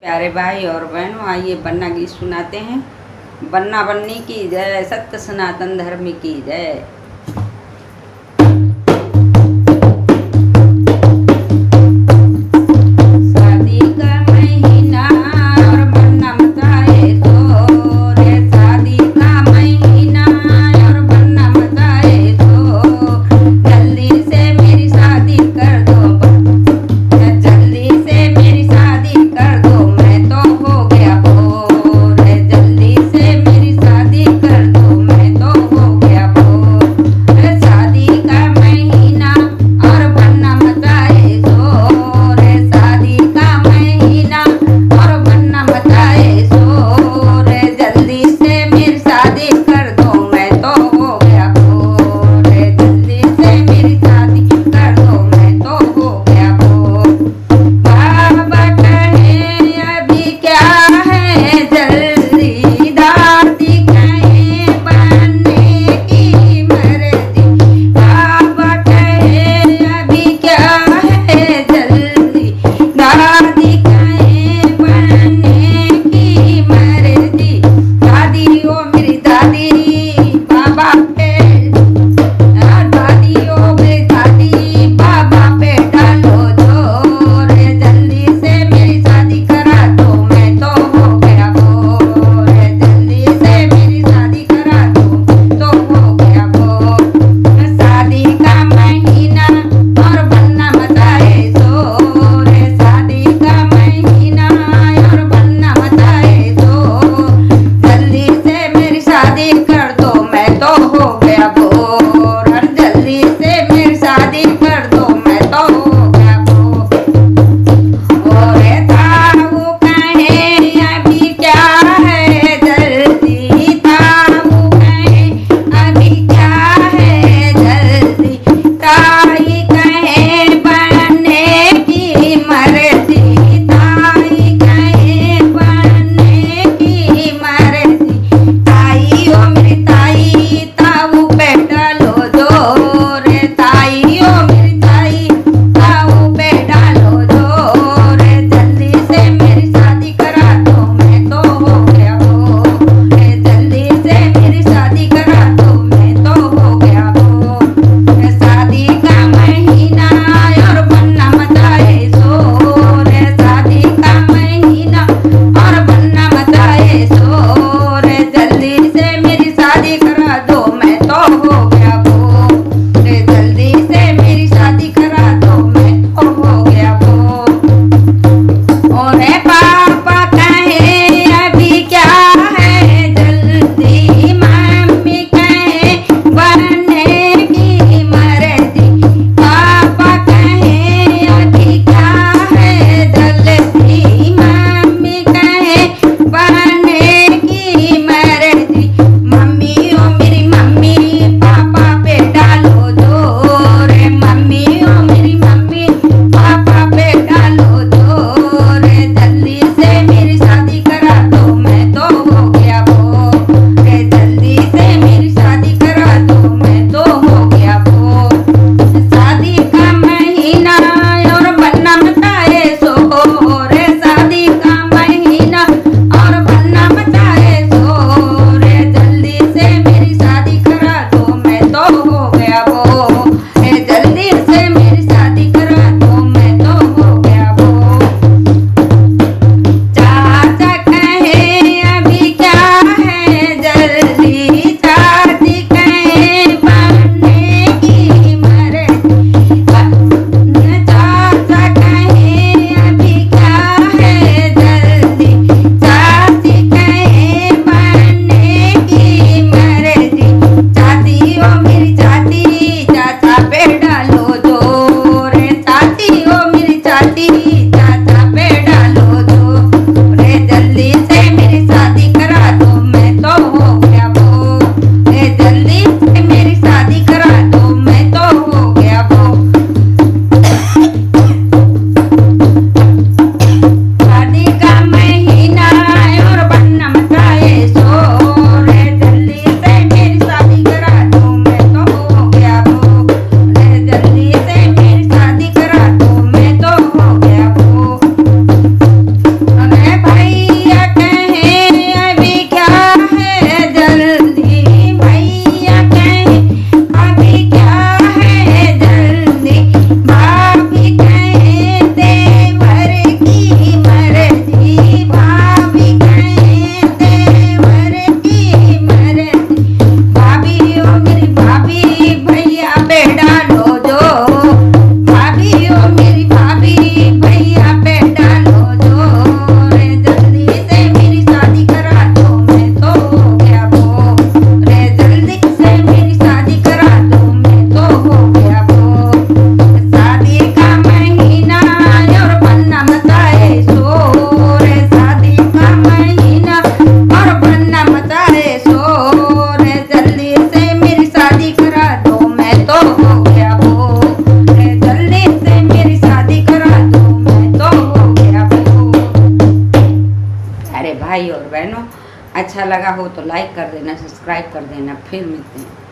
प्यारे भाई और बहनों, आइए बन्ना गीत सुनाते हैं। बन्ना बन्नी की जय, सत्य सनातन धर्म की जय। शादी का महीना और बन्ना मचाए शोर, शादी का महीना और बन्ना मचाए शोर। जल्दी से मेरी शादी कर दो, जल्दी से मेरी शादी कर दो, मैं तो हो गया बोर। जल्दी से मेरी शादी कर दो, मैं तो हो गया बोर। प्यारे भाई और बहनों, अच्छा लगा हो तो लाइक कर देना, सब्सक्राइब कर देना। फिर मिलते हैं।